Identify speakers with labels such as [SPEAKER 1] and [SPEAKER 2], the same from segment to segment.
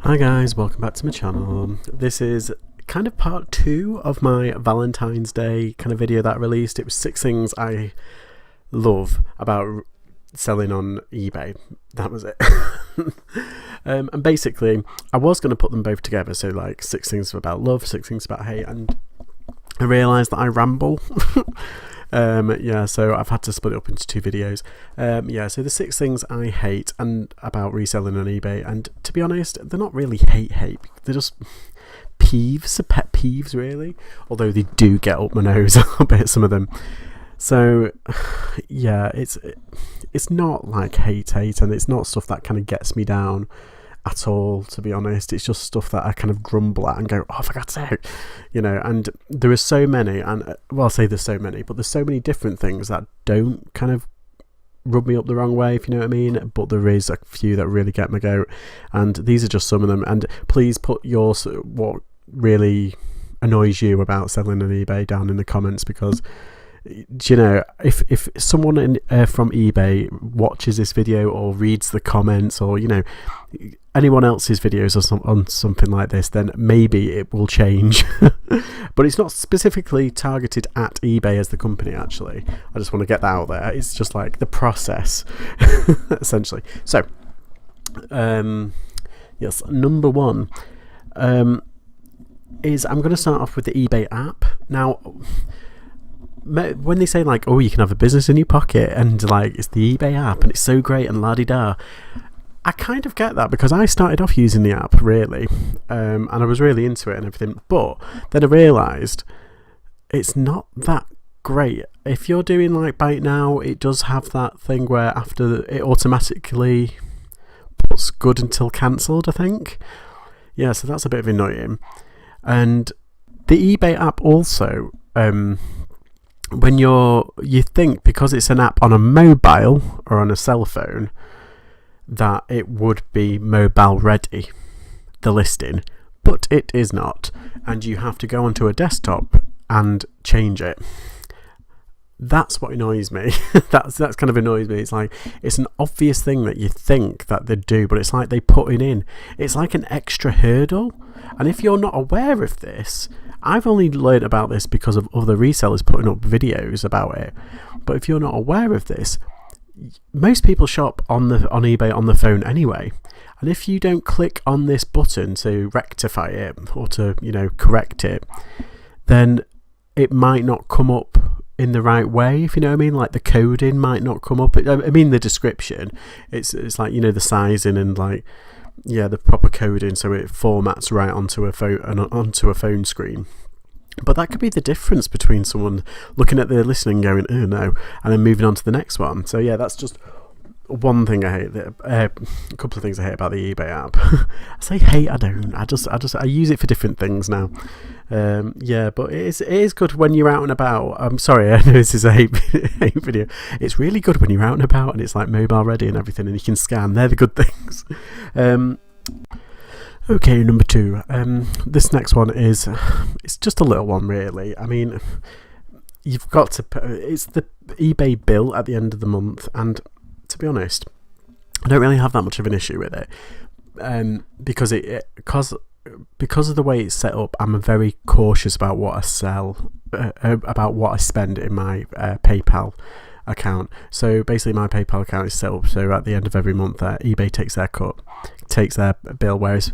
[SPEAKER 1] Hi guys, welcome back to my channel. This is kind of part 2 of my Valentine's Day kind of video that I released. It was 6 things I love about selling on eBay. That was it. And basically I was going to put them both together, so like 6 things about love, 6 things about hate, and I realised that I ramble. Yeah, so I've had to split it up into 2 videos. Yeah, so the 6 things I hate and about reselling on eBay, and to be honest, they're not really hate, they're just peeves, pet peeves really, although they do get up my nose a little bit, some of them. So yeah, it's not like hate, and it's not stuff that kind of gets me down at all, to be honest. It's just stuff that I kind of grumble at and go, oh, for God's sake, you know. And there are so many, and well, I'll say there's so many, but there's so many different things that don't kind of rub me up the wrong way, if you know what I mean. But there is a few that really get my goat, and these are just some of them. And please put what really annoys you about selling on eBay down in the comments, because you know, if someone from eBay watches this video or reads the comments, or you know, anyone else's videos on something like this, then maybe it will change. But it's not specifically targeted at eBay as the company, actually. I just want to get that out there. It's just like the process essentially. So yes, number 1 is I'm going to start off with the eBay app. Now, when they say like, oh, you can have a business in your pocket, and like it's the eBay app and it's so great and la-di-da, I kind of get that, because I started off using the app really, and I was really into it and everything, but then I realised it's not that great. If you're doing like Buy It Now, it does have that thing where after it automatically puts good until cancelled, I think. Yeah, so that's a bit of annoying. And the eBay app also, when you think because it's an app on a mobile or on a cell phone that it would be mobile ready, the listing, but it is not, and you have to go onto a desktop and change it. That's what annoys me. that's kind of annoys me. It's like, it's an obvious thing that you think that they do, but it's like they put it in. It's like an extra hurdle, and if you're not aware of this, I've only learned about this because of other resellers putting up videos about it, but if you're not aware of this, most people shop on eBay on the phone anyway, and if you don't click on this button to rectify it or to, you know, correct it, then it might not come up in the right way, if you know what I mean. Like the coding might not come up. I mean the description, it's like, you know, the sizing and like, yeah, the proper coding, so it formats right onto a phone screen. But that could be the difference between someone looking at the listing and going, oh no, and then moving on to the next one. So yeah, that's just one thing I hate. A couple of things I hate about the eBay app. I say hate, I don't. I use it for different things now. Yeah, but it is good when you're out and about. I'm sorry, I know this is a hate video. It's really good when you're out and about and it's like mobile ready and everything, and you can scan. They're the good things. Okay, number 2. This next one it's just a little one really. I mean, you've got to it's the eBay bill at the end of the month, and to be honest, I don't really have that much of an issue with it, because of the way it's set up. I'm very cautious about what I sell, about what I spend in my PayPal account. So basically my PayPal account is set up so at the end of every month eBay takes their bill, whereas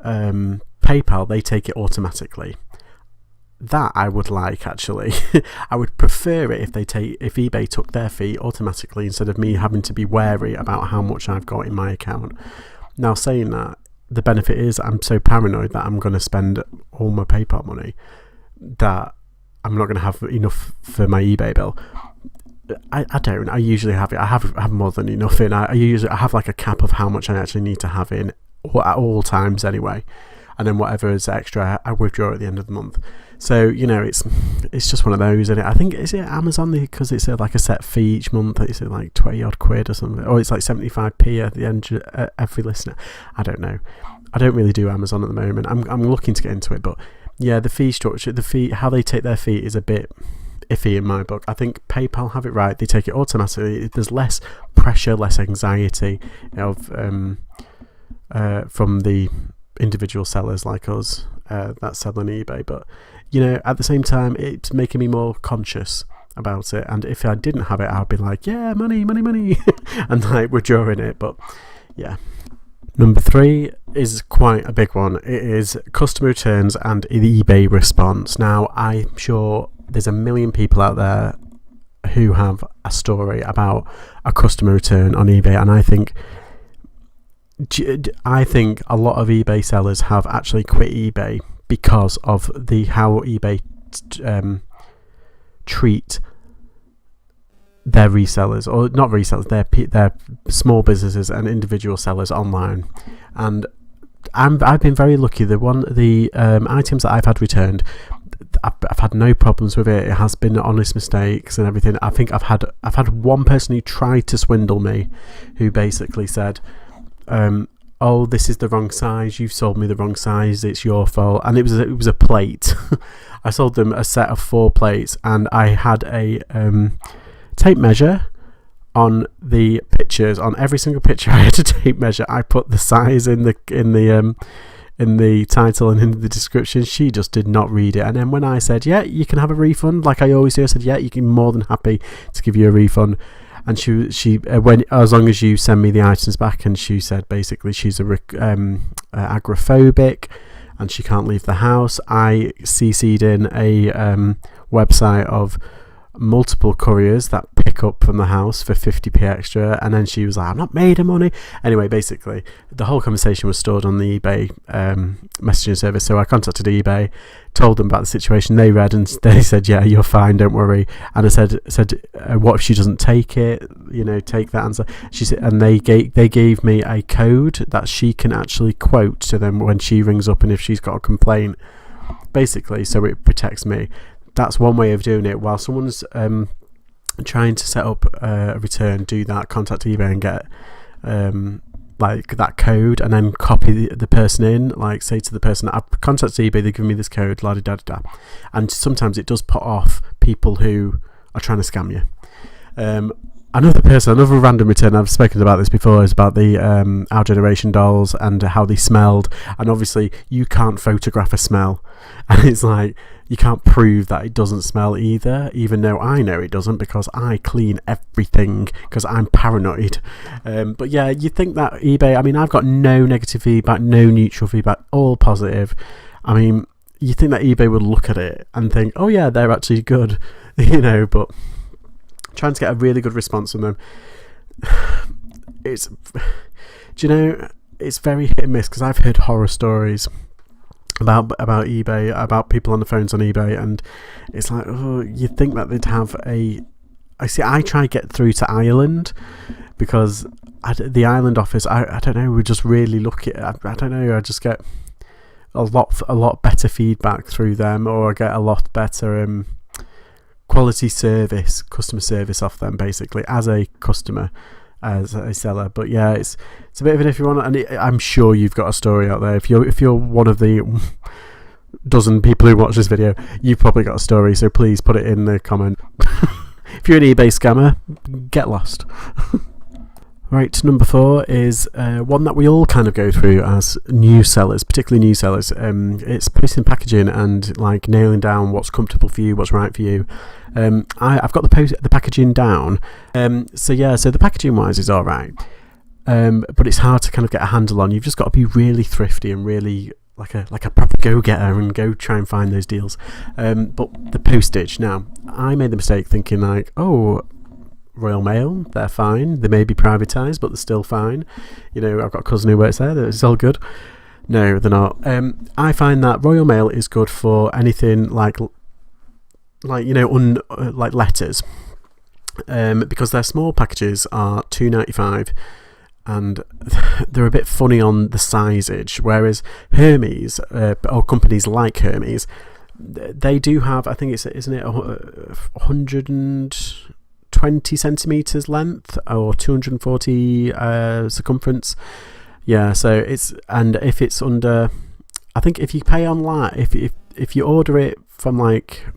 [SPEAKER 1] PayPal, they take it automatically. That I would like, actually. I would prefer it if eBay took their fee automatically, instead of me having to be wary about how much I've got in my account. Now, saying that, the benefit is I'm so paranoid that I'm going to spend all my PayPal money that I'm not going to have enough for my eBay bill. I don't. I usually have it. I have more than enough in. I have like a cap of how much I actually need to have in at all times anyway, and then whatever is extra I withdraw at the end of the month. So, you know, it's just one of those, isn't it? I think, is it Amazon, because it's like a set fee each month? Is it like 20 odd quid or something, or it's like 75p at the end every listener? I don't know. I don't really do Amazon at the moment. I'm looking to get into it, but yeah, the fee structure, how they take their fee is a bit iffy in my book. I think PayPal have it right. They take it automatically. There's less pressure, less anxiety of from the individual sellers like us that sell on eBay. But you know, at the same time, it's making me more conscious about it. And if I didn't have it, I'd be like, yeah, money, and like withdrawing it. But yeah. Number 3 is quite a big one. It is customer returns and the eBay response. Now, I'm sure there's a million people out there who have a story about a customer return on eBay, and I think a lot of eBay sellers have actually quit eBay because of how eBay treat their resellers, or not resellers, their small businesses and individual sellers online. And I've been very lucky. The items that I've had returned, I've had no problems with it. It has been honest mistakes and everything. I think I've had one person who tried to swindle me, who basically said, oh, this is the wrong size, you've sold me the wrong size, it's your fault. And it was a plate. I sold them a set of 4 plates, and I had a tape measure on the pictures. On every single picture I had a tape measure. I put the size in the title and in the description. She just did not read it. And then when I said, yeah, you can have a refund, like I always do, I said, yeah, you can, more than happy to give you a refund. And she when, as long as you send me the items back. And she said basically she's agoraphobic and she can't leave the house. I CC'd in a website of multiple couriers that pick up from the house for 50p extra, and then she was like, I'm not made of money. Anyway, basically the whole conversation was stored on the eBay messaging service. So I contacted eBay, told them about the situation. They read and they said, yeah, you're fine, don't worry. And I said what if she doesn't take it, you know, take that answer. She said, and they gave me a code that she can actually quote to them when she rings up, and if she's got a complaint, basically, so it protects me. That's one way of doing it. While someone's trying to set up a return, do that, contact eBay and get like that code, and then copy the person in, like say to the person, I've contacted eBay, they give me this code, la da da da. And sometimes it does put off people who are trying to scam you. Another random return, I've spoken about this before, is about the Our Generation dolls and how they smelled. And obviously you can't photograph a smell, and it's like you can't prove that it doesn't smell either, even though I know it doesn't because I clean everything because I'm paranoid. But yeah, you think that eBay, I mean, I've got no negative feedback, no neutral feedback, all positive. I mean, you think that eBay would look at it and think, oh yeah, they're actually good, you know, but trying to get a really good response from them, it's, do you know, it's very hit and miss, because I've heard horror stories about eBay, about people on the phones on eBay, and it's like, oh, you'd think that they'd have I try to get through to Ireland, because the Ireland office, I don't know, we just really look at, I don't know, I just get a lot better feedback through them, or I get a lot better quality service, customer service off them, basically, as a customer, as a seller. But yeah, it's a bit of an iffy one, and I'm sure you've got a story out there. If you're one of the dozen people who watch this video, you've probably got a story, so please put it in the comment. If you're an eBay scammer, get lost. Right, number 4 is one that we all kind of go through as new sellers, particularly new sellers. It's posting packaging and like nailing down what's comfortable for you, what's right for you. I've got the packaging down. So the packaging wise is all right, but it's hard to kind of get a handle on. You've just got to be really thrifty and really like a proper go-getter and go try and find those deals. But the postage, now I made the mistake thinking like, oh, Royal Mail, they're fine. They may be privatised, but they're still fine. You know, I've got a cousin who works there. It's all good. No, they're not. I find that Royal Mail is good for anything like you know, like letters, because their small packages are £2.95, and they're a bit funny on the sizeage. Whereas Hermes, or companies like Hermes, they do have, I think isn't it 120 centimeters length or 240 circumference. Yeah, so and if it's under, I think if you pay online, if you order it from like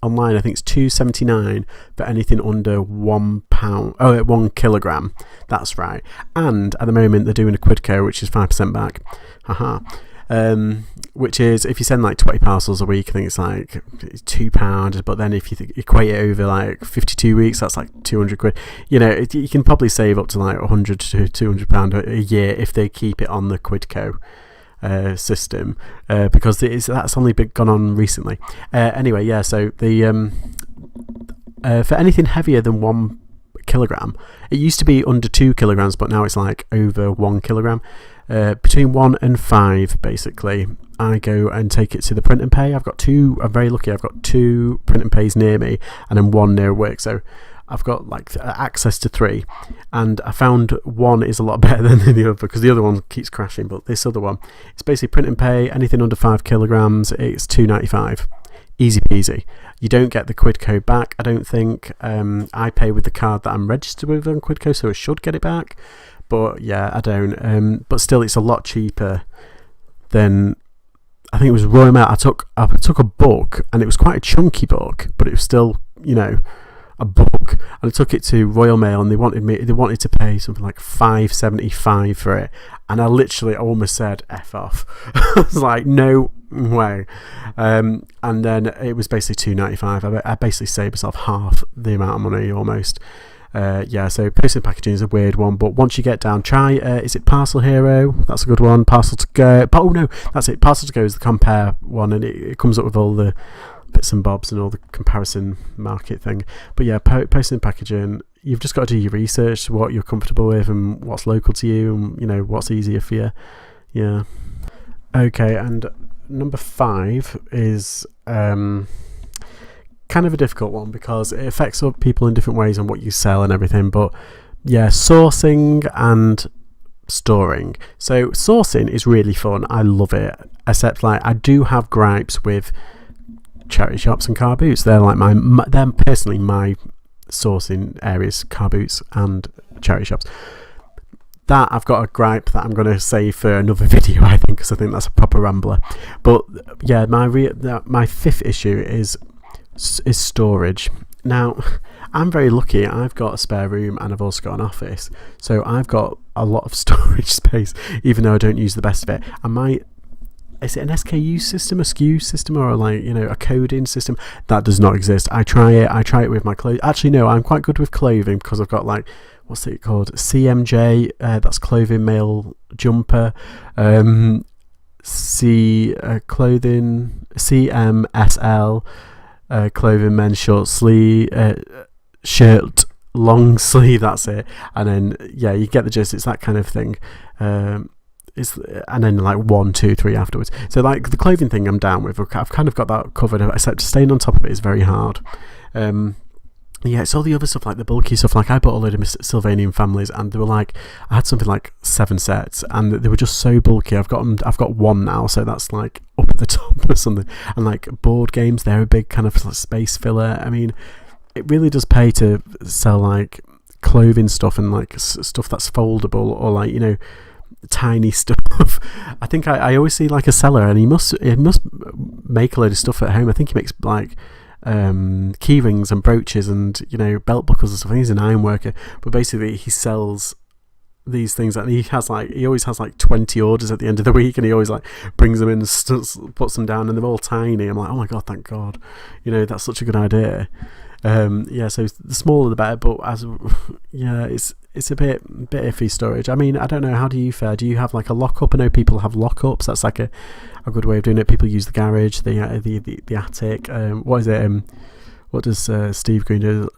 [SPEAKER 1] online, I think it's £2.79 for anything under £1 kilogram. That's right. And at the moment they're doing a Quidco, which is 5% back. Haha. Which is, if you send like 20 parcels a week, I think it's like £2, but then if you equate it over like 52 weeks, that's like 200 quid. You know, you can probably save up to like £100 to £200 a year if they keep it on the Quidco system, because that's only gone on recently. Anyway, yeah, so the for anything heavier than 1 kilogram, it used to be under 2 kilograms, but now it's like over 1 kilogram. Between 1 and 5, basically, I go and take it to the print and pay. I'm very lucky, I've got 2 print and pays near me and then 1 near work, so I've got like access to 3, and I found 1 is a lot better than the other because the other one keeps crashing, but this other one, it's basically print and pay, anything under 5 kilograms, it's £2.95. Easy peasy. You don't get the Quidco back, I don't think. I pay with the card that I'm registered with on Quidco, so I should get it back. But yeah, I don't. But still, it's a lot cheaper than, I think it was Royal Mail. I took a book, and it was quite a chunky book, but it was still, you know, a book. And I took it to Royal Mail, and they wanted to pay something like £5.75 for it. And I almost said F off. I was like, no way. And then it was basically £2.95. I basically saved myself half the amount of money almost. So postal packaging is a weird one, but once you get down, try is it Parcel Hero? That's a good one. Parcel to Go. Oh no, that's it. Parcel to Go is the compare one, and it comes up with all the bits and bobs and all the comparison market thing. But yeah, postal and packaging, you've just got to do your research, what you're comfortable with and what's local to you, and you know what's easier for you. Yeah. Okay, and number 5 is kind of a difficult one because it affects people in different ways and what you sell and everything. But yeah, sourcing and storing. So sourcing is really fun. I love it, except like I do have gripes with charity shops and car boots. They're like they're personally my sourcing areas, car boots and charity shops. That I've got a gripe that I'm going to save for another video, I think, because I think that's a proper rambler. But yeah, my 5th issue is storage. Now, I'm very lucky. I've got a spare room and I've also got an office, so I've got a lot of storage space, even though I don't use the best of it. Is it an SKU system, a SKU system, or like, you know, a coding system? That does not exist. I try it with my clothes. Actually, no, I'm quite good with clothing because I've got like, what's it called? CMJ, that's clothing male jumper. Clothing, CMSL, clothing men's short sleeve, shirt long sleeve, that's it. And then yeah, you get the gist, it's that kind of thing. And then like 1, 2, 3 afterwards. So like the clothing thing I'm down with, I've kind of got that covered, except staying on top of it is very hard. Yeah, it's all the other stuff, like the bulky stuff. Like I bought a load of Sylvanian families, and they were like, I had something like 7 sets, and they were just so bulky. I've got 1 now, so that's like up at the top or something. And like board games, they're a big kind of space filler. I mean, it really does pay to sell like clothing stuff and like stuff that's foldable, or like, you know, tiny stuff. I think I always see like a seller, and he must make a load of stuff at home. I think he makes like key rings and brooches and, you know, belt buckles and stuff. I think he's an iron worker, but basically he sells these things, and he always has like 20 orders at the end of the week, and he always like brings them in and puts them down, and they're all tiny. I'm like, oh my god, thank god, you know, that's such a good idea. Yeah, so the smaller the better, but it's a bit iffy storage. I mean, I don't know, how do you fare? Do you have like a lockup? I know people have lockups. That's like a good way of doing it. People use the garage, the attic. What is it? What does Steve Green do?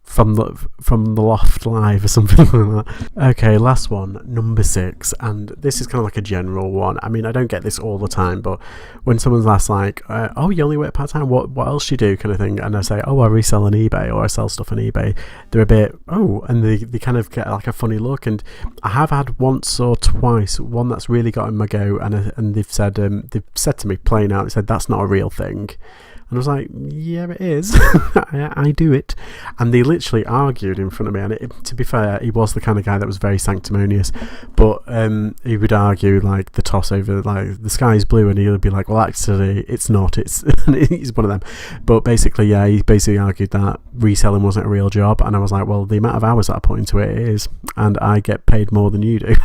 [SPEAKER 1] From the loft live or something like that. Okay, last one, number 6, and this is kind of like a general one. I mean, I don't get this all the time, but when someone's asked like, oh, you only work part-time, what else do you do, kind of thing, and I say, oh, I resell on eBay, or I sell stuff on eBay, they're a bit, oh, and they kind of get like a funny look. And I have had once or twice one that's really gotten my go, and they've said to me plain out, they said, that's not a real thing. And I was like, yeah, it is. I do it. And they literally argued in front of me. And to be fair, he was the kind of guy that was very sanctimonious. But he would argue like the toss over, like the sky's blue, and he would be like, well, actually, it's not. It's he's one of them. But basically, yeah, he basically argued that reselling wasn't a real job. And I was like, well, the amount of hours that I put into it is, and I get paid more than you do.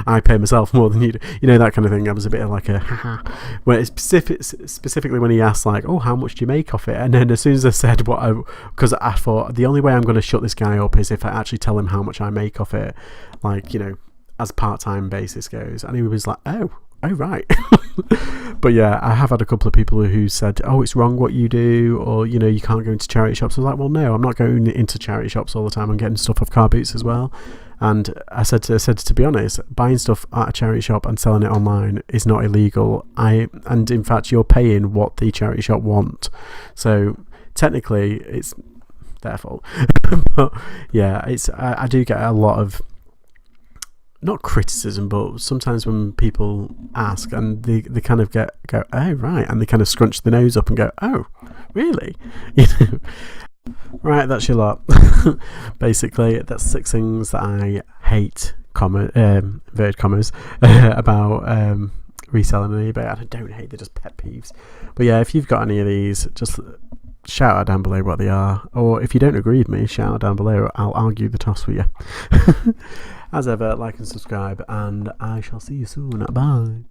[SPEAKER 1] I pay myself more than you do. You know, that kind of thing. I was a bit like a haha. Where it's specifically when he asked like, oh, how much do you make off it? And then as soon as I said because I thought the only way I'm going to shut this guy up is if I actually tell him how much I make off it, like, you know, as part-time basis goes. And he was like, oh right. But yeah, I have had a couple of people who said, oh, it's wrong what you do, or, you know, you can't go into charity shops. I was like, well, no, I'm not going into charity shops all the time. I'm getting stuff off car boots as well. And I said to be honest, buying stuff at a charity shop and selling it online is not illegal. And in fact, you're paying what the charity shop want. So technically, it's their fault. But yeah, I do get a lot of, not criticism, but sometimes when people ask and they kind of go, oh, right, and they kind of scrunch their nose up and go, oh, really? You know? Right, that's your lot. Basically, that's 6 things that I hate, inverted commas, about reselling on eBay. I don't hate, they're just pet peeves. But yeah, if you've got any of these, just shout out down below what they are. Or if you don't agree with me, shout out down below. I'll argue the toss with you. As ever, like and subscribe, and I shall see you soon. Bye.